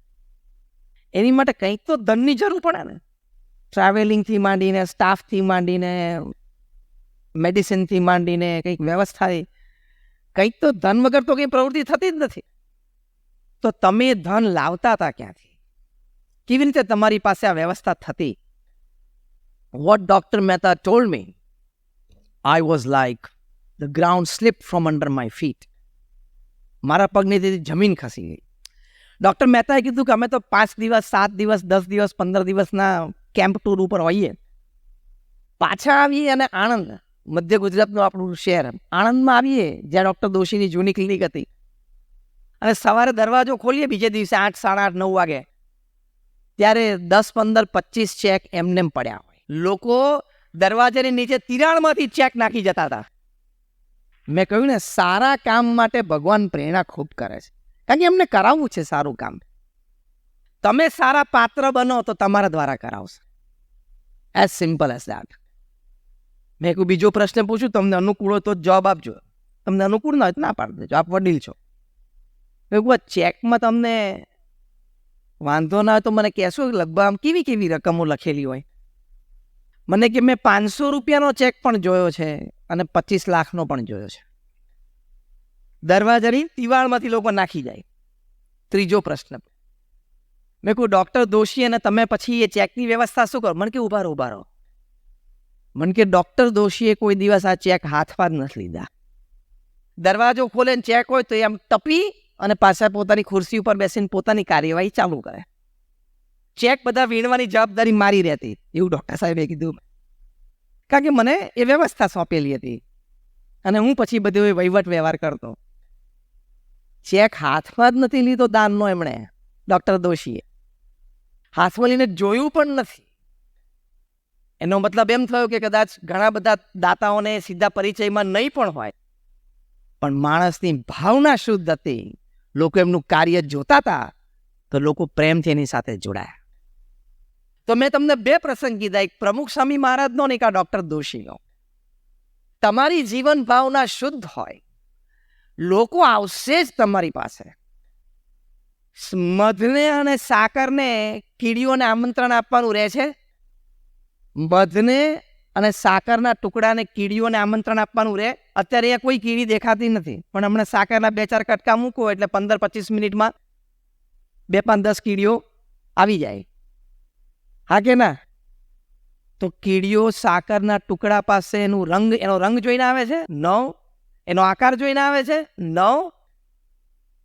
એની માટે કંઈક તો ધનની જરૂર પડે ને. ટ્રાવેલિંગથી માંડીને, સ્ટાફથી માંડીને, મેડિસિનથી માંડીને કંઈક વ્યવસ્થા, કંઈક તો ધન વગર તો કંઈ પ્રવૃત્તિ થતી જ નથી. તો તમે ધન લાવતા હતા ક્યાંથી? કેવી રીતે તમારી પાસે આ વ્યવસ્થા થતી? What Dr. Mehta told me, I was like, the ground slipped from under my feet. મારા પગની જમીન ખસી ગઈ. ડૉક્ટર મહેતાએ કીધું કે અમે તો 5 દિવસ, 7 દિવસ, 10 દિવસ, 15 દિવસના કેમ્પ ટૂર ઉપર હોઈએ, પાછા આવીએ અને આણંદ, મધ્ય ગુજરાતનું આપણું શહેર, આણંદમાં આવીએ જ્યાં ડૉક્ટર દોશીની જૂની ક્લિનિક હતી, અને સવારે દરવાજો ખોલીએ બીજે દિવસે 8, 8:30, 9 વાગે, ત્યારે 10, 15, 25 ચેક એમનેમ પડ્યા હોય. લોકો દરવાજાની નીચે તિરાડમાંથી ચેક નાખી જતા હતા. મેં કહ્યું ને, સારા કામ માટે ભગવાન પ્રેરણા ખૂબ કરે છે, કારણ કે એમને કરાવવું છે સારું કામ. તમે સારા પાત્ર બનો તો તમારા દ્વારા કરાવશે. As simple as that. મેં કહ્યું, બીજો પ્રશ્ન પૂછું, તમને અનુકૂળ હોય તો જવાબ આપજો, તમને અનુકૂળ ના હોય તો ના પાડી દેજો, આપ વડીલ છો. મેં કહ્યું, ચેકમાં તમને વાંધો ના હોય તો મને કહેશો, લગભગ આમ કેવી કેવી રકમો લખેલી હોય? મને કે મેં 500 રૂપિયાનો ચેક પણ જોયો છે અને 25 લાખનો પણ જોયો છે. દરવાજાની દિવાળમાંથી લોકો નાખી જાય. ત્રીજો પ્રશ્ન, મેં કહ્યું, ડૉક્ટર દોશી અને તમે પછી એ ચેકની વ્યવસ્થા શું કરો? મને કે ઉભા રહો. મને કે ડૉક્ટર દોશીએ કોઈ દિવસ આ ચેક હાથમાં જ નથી લીધા. દરવાજો ખોલે ને ચેક હોય તો એમ ટપી અને પાછા પોતાની ખુરશી ઉપર બેસીને પોતાની કાર્યવાહી ચાલુ કરે. ચેક બધા વીણવાની જવાબદારી મારી રહેતી, એવું ડૉક્ટર સાહેબે કીધું. કારણ કે મને એ વ્યવસ્થા સોંપેલી હતી અને હું પછી બધો એ વહીવટ વ્યવહાર કરતો. ચેક હાથમાં જ નથી લીધો દાનનો એમણે, ડૉક્ટર દોશીએ હાથમાં લઈને જોયું પણ નથી. એનો મતલબ એમ થયો કે કદાચ ઘણા બધા દાતાઓને સીધા પરિચયમાં નહીં પણ હોય, પણ માણસની ભાવના શુદ્ધ હતી. લોકો એમનું કાર્ય જોતા હતા તો લોકો પ્રેમથી એની સાથે જોડાયા. તો મેં તમને બે પ્રસંગ કીધા, એક પ્રમુખ સ્વામી મહારાજનો અને એક આ ડોક્ટર દોશીનો. તમારી જીવન ભાવના શુદ્ધ હોય, લોકો આવશે જ તમારી પાસે. મધને અને સાકરને કીડીઓને આમંત્રણ આપવાનું રહે છે? મધને અને સાકરના ટુકડાને કીડીઓને આમંત્રણ આપવાનું રહે? અત્યારે અહીંયા કોઈ કીડી દેખાતી નથી, પણ હમણાં સાકરના 2-4 કટકા મૂકો એટલે 15-25 મિનિટમાં 2-5-10 કીડીઓ આવી જાય. હા કે ના? તો કીડીઓ સાકરના ટુકડા પાસે એનો રંગ જોઈને આવે છે? નો. એનો આકાર જોઈને આવે છે? નો.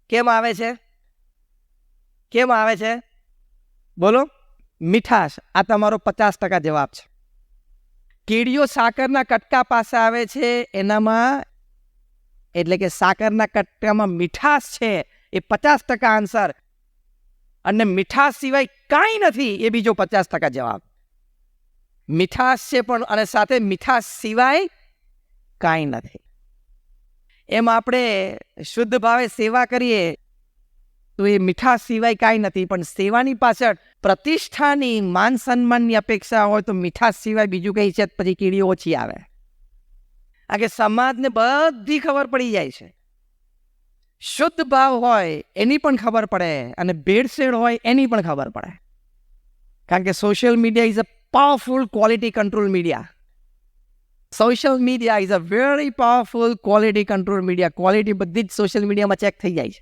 કેમ આવે છે? કેમ આવે છે? બોલો. મીઠાશ. આ તમારો 50% જવાબ છે. કીડીઓ સાકરના કટકા પાસે આવે છે, એનામાં એટલે કે સાકરના કટકામાં મીઠાશ છે, એ 50% આન્સર. અને મીઠાશ સિવાય કાંઈ નથી, એ બીજો 50% જવાબ. મીઠાશ છે પણ અને સાથે મીઠાશ સિવાય કાંઈ નથી. એમ આપણે શુદ્ધ ભાવે સેવા કરીએ તો એ મીઠાશ સિવાય કાંઈ નથી, પણ સેવાની પાછળ પ્રતિષ્ઠાની, માન સન્માનની અપેક્ષા હોય તો મીઠાશ સિવાય બીજું કંઈ છે, પછી કીડીઓ ઓછી આવે. આ કે સમાજને બધી ખબર પડી જાય છે. શુદ્ધ ભાવ હોય એની પણ ખબર પડે, અને ભેળસેળ હોય એની પણ ખબર પડે. કારણ કે social media is a powerful quality control media. Social media is a very powerful quality control media. Quality બધી જ સોશિયલ મીડિયામાં ચેક થઈ જાય છે.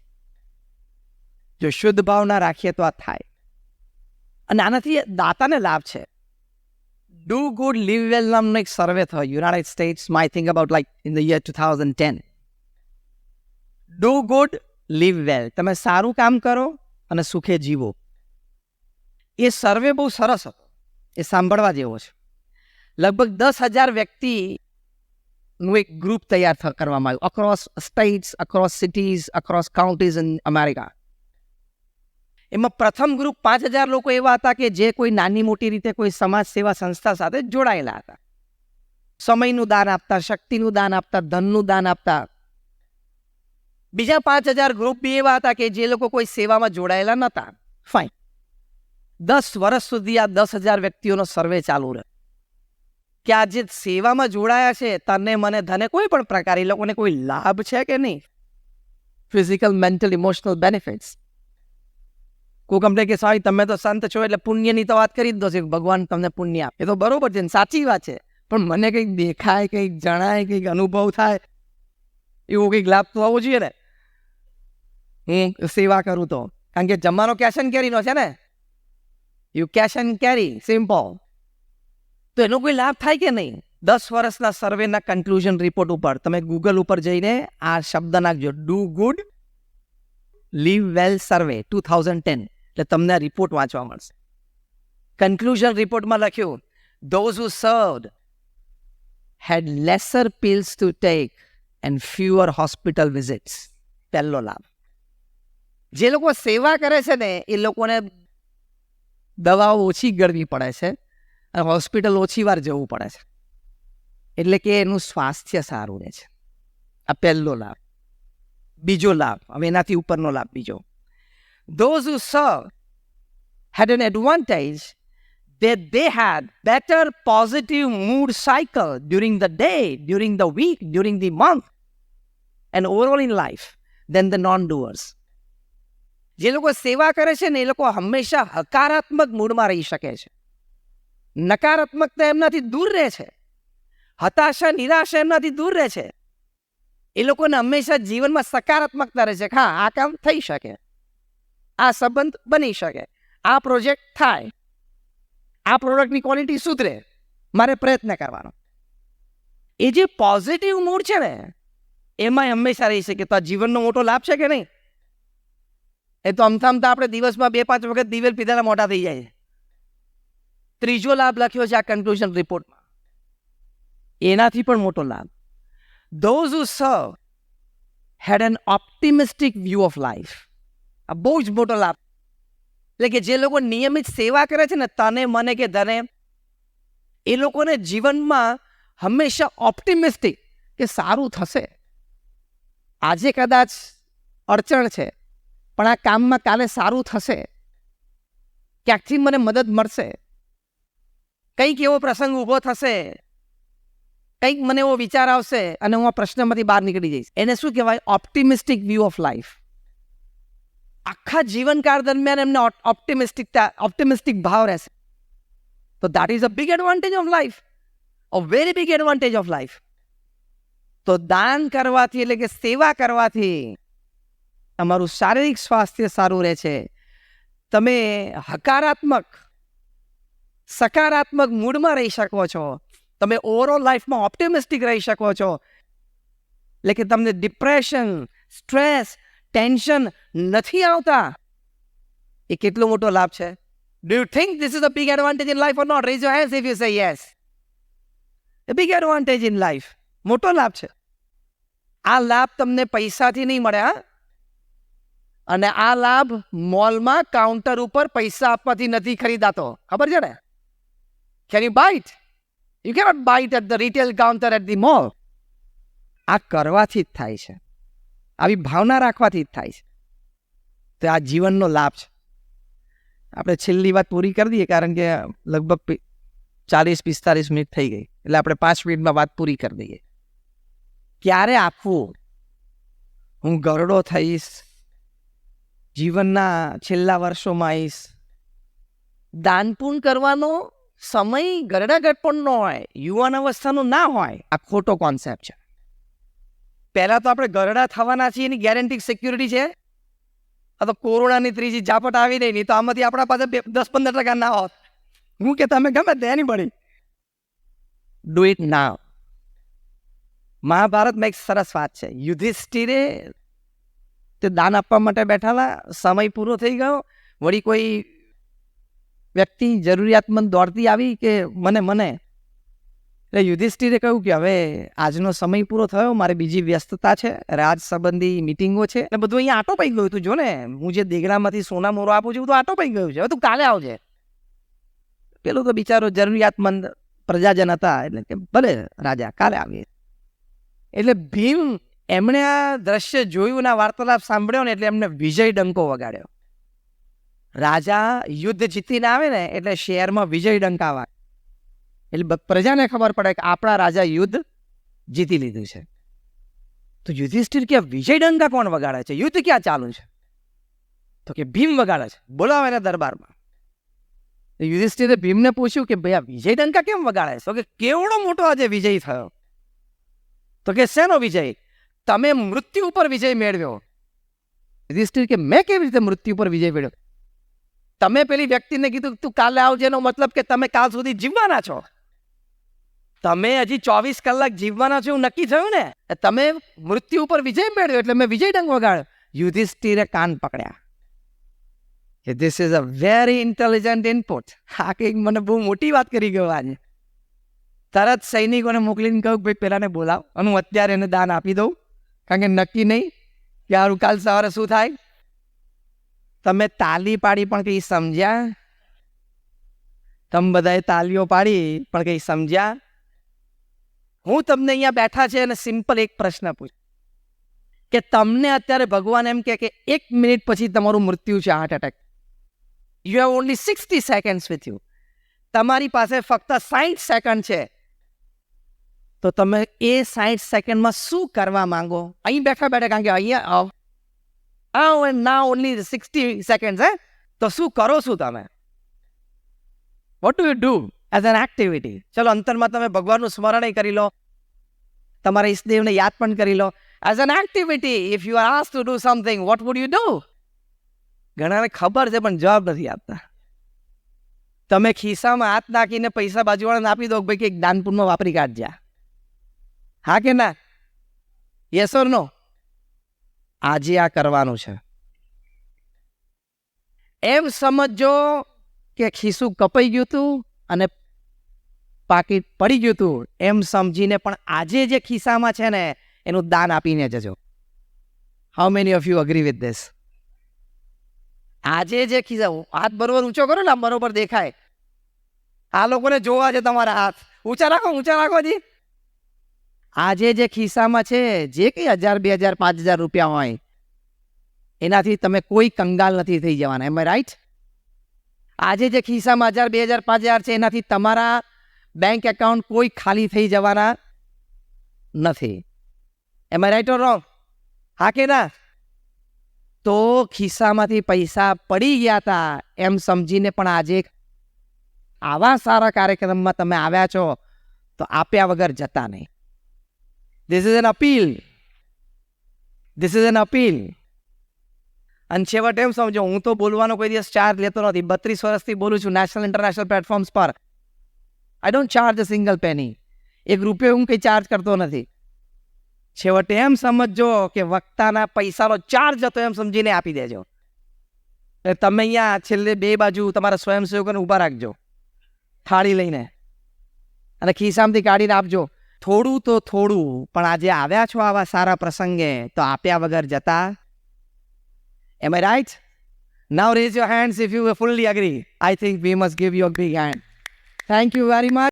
જો શુદ્ધ ભાવ ના રાખીએ તો આ થાય. અને આનાથી દાતાને લાભ છે. ડુ ગુડ લીવ વેલ નામનો એક સર્વે થયો યુનાઇટેડ સ્ટેટ્સમાં, I think about like in the year 2010. Do good live well, તમે સારું કામ કરો અને સુખે જીવો. એ સર્વે બહુ સરસ હતો, એ સાંભળવા જેવો છે. લગભગ 10,000 વ્યક્તિનું એક ગ્રુપ તૈયાર કરવામાં આવ્યું, across states, across cities, across counties in America. એમાં પ્રથમ ગ્રુપ 5,000 લોકો એવા હતા કે જે કોઈ નાની મોટી રીતે કોઈ સમાજ સેવા સંસ્થા સાથે જોડાયેલા હતા. સમયનું દાન આપતા, શક્તિનું દાન આપતા, ધનનું દાન આપતા. બીજા 5,000 ગ્રુપ બી એવા હતા કે જે લોકો કોઈ સેવામાં જોડાયેલા નહોતા. ફાઇન. 10 વર્ષ સુધી આ 10,000 વ્યક્તિઓનો સર્વે ચાલુ રહે કે આ જે સેવામાં જોડાયા છે, તને મને ધને કોઈ પણ પ્રકાર એ લોકોને કોઈ લાભ છે કે નહીં? Physical, mental, emotional benefits. કોઈ કમ્પ્લેન કે સાહેબ તમે તો સંત છો એટલે પુણ્યની તો વાત કરી જ દો છે, ભગવાન તમને પુણ્ય આપે. એ તો બરોબર છે, સાચી વાત છે, પણ મને કંઈક દેખાય, કંઈક જણાય, કંઈક અનુભવ થાય, એવો કંઈક લાભ તો આવવો જોઈએ ને. હું સેવા કરું તો, કારણ કે જમવાનો કેશ એન્ડ કેરીનો છે ને, you cache and carry, simple. તો એનો કોઈ લાભ થાય કે નહીં? 10 વર્ષના સર્વેના કન્ક્લુઝન રિપોર્ટ ઉપર તમે ગૂગલ ઉપર જઈને આ શબ્દ નાખજો, ડુ ગુડ લીવ વેલ સર્વે 2010, એટલે તમને આ રિપોર્ટ વાંચવા મળશે. કન્ક્લુઝન રિપોર્ટમાં લખ્યું, those who served had lesser pills to take and fewer hospital visits. પહેલો લાભ. જે લોકો સેવા કરે છે ને એ લોકોને દવાઓ ઓછી ગળવી પડે છે અને હોસ્પિટલ ઓછી વાર જવું પડે છે, એટલે કે એનું સ્વાસ્થ્ય સારું રહે છે. આ પહેલો લાભ. બીજો લાભ, હવે એનાથી ઉપરનો લાભ બીજો, those who served had an advantage that they had better positive mood cycle during the day, during the week, during the month and overall in life than the non-doers. જે લોકો સેવા કરે છે ને એ લોકો હંમેશા હકારાત્મક મૂડમાં રહી શકે છે. નકારાત્મકતા એમનાથી દૂર રહે છે, હતાશા, નિરાશા એમનાથી દૂર રહે છે. એ લોકોને હંમેશા જીવનમાં સકારાત્મકતા રહે છે. હા, આ કામ થઈ શકે, આ સંબંધ બની શકે, આ પ્રોજેક્ટ થાય, આ પ્રોડક્ટની ક્વોલિટી સુધરે, મારે પ્રયત્ન કરવાનો. એ જે પોઝિટિવ મૂડ છે ને એમાં હંમેશા રહી શકે. તો આ જીવનનો મોટો લાભ છે કે નહીં? એ તો અમથા આપણે દિવસમાં 2-5 વખત દિવેલ પીધાના મોટા થઈ જાય. ત્રીજો લાભ લખ્યો છે આ કન્ક્લુઝન રિપોર્ટમાં, એનાથી પણ મોટો લાભ, those who serve had an optimistic view of life. આ બહુ જ મોટો લાભ. એટલે કે જે લોકો નિયમિત સેવા કરે છે ને, તને મને કે ધને, એ લોકોને જીવનમાં હંમેશા ઓપ્ટિમિસ્ટિક કે સારું થશે. આજે કદાચ અડચણ છે પણ આ કામમાં કાલે સારું થશે, ક્યાંકથી મને મદદ મળશે, કંઈક એવો પ્રસંગ ઊભો થશે, કંઈક મને એવો વિચાર આવશે અને હું આ પ્રશ્નમાંથી બહાર નીકળી જઈશ. એને શું કહેવાય? Optimistic view of life. આખા જીવનકાળ દરમિયાન એમને ઓપ્ટિમિસ્ટિક ભાવ રહેશે. તો that is a big advantage of life, a very big advantage of life. તો દાન કરવાથી એટલે કે સેવા કરવાથી તમારું શારીરિક સ્વાસ્થ્ય સારું રહે છે. તમે સકારાત્મક મૂડમાં રહી શકો છો. તમે ઓવરઓલ લાઈફમાં ઓપ્ટિમિસ્ટિક રહી શકો છો. એટલે કે તમને ડિપ્રેશન, સ્ટ્રેસ, ટેન્શન નથી આવતા. એ કેટલો મોટો લાભ છે. Do you think this is a big advantage in life or not? Raise your hands if you say yes. A big advantage in life. મોટો લાભ છે. આ લાભ તમને પૈસાથી નહીં મળે. અને આ લાભ મોલમાં કાઉન્ટર ઉપર પૈસા આપવાથી નથી ખરીદાતો. ખબર છે ને? Can you buy it? You cannot buy it at the retail counter at the mall. આ કરવાથી જ થાય છે. આવી ભાવના રાખવાથી જ થાય છે. તો આ જીવનનો લાભ છે. આપણે છેલ્લી વાત પૂરી કરી દઈએ, કારણ કે લગભગ 40-45 મિનિટ થઈ ગઈ. એટલે આપણે 5 મિનિટમાં વાત પૂરી કરી દઈએ. ક્યારે આપવું? હું ગરડો થઈશ, જીવનના છેલ્લા વર્ષોમાં આવીશ. દાનપૂન કરવાનો સમય ગરડા ગટપણનો હોય, યુવાન અવસ્થાનો ના હોય. આ ખોટો કોન્સેપ્ટ છે. પહેલાં તો આપણે ગરડા થવાના છીએ એની ગેરંટી સિક્યુરિટી છે. આ તો કોરોનાની ત્રીજી ઝાપટ આવી નહીં તો આમાંથી આપણા પાસે 10-15% ના હોત. હું કે તમે ગમે તેની પડી. ડુ ઇટ નાવ. મહાભારતમાં એક સરસ વાત છે. યુધિષ્ઠિરે તે દાન આપવા માટે બેઠાલા, સમય પૂરો થઈ ગયો, વળી કોઈ વ્યક્તિ જરૂરિયાતમંદ દોડતી આવી કે મને એટલે યુધિષ્ઠિરે કહ્યું કે હવે આજનો સમય પૂરો થયો, મારે બીજી વ્યસ્તતા છે, રાજ સંબંધી મિટિંગો છે, એટલે બધું અહીંયા આટો પડી ગયું. તું જો ને, હું જે દેગડામાંથી સોના મોરો આપું છું તો આટો પડી ગયું છે, હવે તું કાલે આવજે. પેલો તો બિચારો જરૂરિયાતમંદ પ્રજાજન હતા, એટલે કે ભલે રાજા કાલે આવીએ. એટલે ભીમ એમણે આ દ્રશ્ય જોયું ને વાર્તાલાપ સાંભળ્યો ને એટલે એમને વિજય ડંકો વગાડ્યો. રાજા યુદ્ધ જીતીને આવે ને એટલે શહેરમાં વિજય ડંકા વાગે. એટલે પ્રજાને ખબર પડે કે આપણા રાજા યુદ્ધ જીતી લીધું છે. તો યુધિષ્ઠિર કે વિજય ડંકા કોણ વગાડે છે? યુદ્ધ ક્યાં ચાલુ છે? તો કે ભીમ વગાડે છે. બોલાવો એના દરબારમાં. યુધિષ્ઠિરે ભીમને પૂછ્યું કે ભાઈ આ વિજય ડંકા કેમ વગાડે છે? તો કે કેવડો મોટો આજે વિજય થયો. તો કે શેનો વિજય? તમે મૃત્યુ ઉપર વિજય મેળવ્યો. યુધિષ્ઠિર કે મેં કેવી રીતે મૃત્યુ ઉપર વિજય મેળવ્યો? તમે પેલી વ્યક્તિને કીધું તું કાલે આવજે, એનો મતલબ કે તમે કાલ સુધી જીવવાના છો. તમે હજી 24 કલાક જીવવાના છો એવું નક્કી થયું ને, તમે મૃત્યુ ઉપર વિજય મેળવ્યો એટલે મેં વિજય ડંક વગાડ્યો. યુધિષ્ઠિરે કાન પકડ્યા કે this is a very intelligent input. આ કંઈક મને બહુ મોટી વાત કરી ગયો આજે. તરત સૈનિકોને મોકલીને કહું ભાઈ પેલાને બોલાવ અને હું અત્યારે એને દાન આપી દઉં, કારણ કે નક્કી નહીં કે હારું કાલ સવારે શું થાય. તમે તાલી પાડી પણ કંઈ સમજ્યા? તમે બધાએ તાલીઓ પાડી પણ કંઈ સમજ્યા? હું તમને અહીંયા બેઠા છે અને સિમ્પલ એક પ્રશ્ન પૂછું કે તમને અત્યારે ભગવાન એમ કે 1 મિનિટ પછી તમારું મૃત્યુ છે, heart attack. You have only 60 seconds with you. તમારી પાસે ફક્ત 60 સેકન્ડ છે. તો તમે એ 60 સેકન્ડમાં શું કરવા માંગો? અહીં બેઠા કારણ કે અહીંયા now only 60 seconds. તો શું કરો શું તમે? What do you do as an activity? ચલો અંતરમાં તમે ભગવાનનું સ્મરણ કરી લો, તમારા ઈષ્ટદેવને યાદ પણ કરી લો. As an activity, if you are asked to do something, what would you do? ઘણાને ખબર છે પણ જવાબ નથી આપતા. તમે ખિસ્સામાં હાથ નાખીને પૈસા બાજુવાળાને આપી દો, ભાઈ કંઈક દાનપુણમાં વાપરી કાઢજે. હા કે ના? યસ ઓર નો? આજે આ કરવાનું છે. એમ સમજો કે ખિસ્સું કપાઈ ગયું હતું અને પાકીટ પડી ગયું હતું એમ સમજીને પણ આજે જે ખિસ્સામાં છે ને એનું દાન આપીને જજો. How many of you agree with this? આજે જે ખિસ્સા, હાથ બરોબર ઊંચો કરો ને, બરોબર દેખાય. આ લોકોને જોવા છે તમારા હાથ. ઊંચા રાખો જી. આજે જે ખિસ્સામાં છે, જે કંઈ 1000, 2000, 5000 રૂપિયા હોય, એનાથી તમે કોઈ કંગાલ નથી થઈ જવાના. એમ રાઈટ? આજે જે ખિસ્સામાં 1000, 2000, 5000 છે એનાથી તમારા બેંક એકાઉન્ટ કોઈ ખાલી થઈ જવાના નથી. એમ આઈ રાઈટ ઓર રોંગ? હા કે ના? તો ખિસ્સામાંથી પૈસા પડી ગયા હતા એમ સમજીને પણ આજે આવા સારા કાર્યક્રમમાં તમે આવ્યા છો તો આપ્યા વગર જતા નહીં. This is an appeal. This is an appeal. અને છેવટે એમ સમજો, હું તો બોલવાનો કોઈ દિવસ ચાર્જ લેતો નથી. 32 વર્ષથી બોલું છું નેશનલ ઇન્ટરનેશનલ પ્લેટફોર્મ્સ પર. I don't charge a single penny. ₹1 હું કંઈ ચાર્જ કરતો નથી. છેવટે એમ સમજો કે વક્તાના પૈસાનો ચાર્જ હતો એમ સમજીને આપી દેજો. એટલે તમે અહીંયા છેલ્લે 2 બાજુ તમારા સ્વયંસેવકોને ઊભા રાખજો થાળી લઈને અને ખિસ્સામાંથી કાઢીને આપજો. થોડું તો થોડું, પણ આજે આવ્યા છો આવા સારા પ્રસંગે તો આપ્યા વગર જતા. Am I right? Now raise your hands if you fully agree. I think we must give you a big hand. Thank you very much.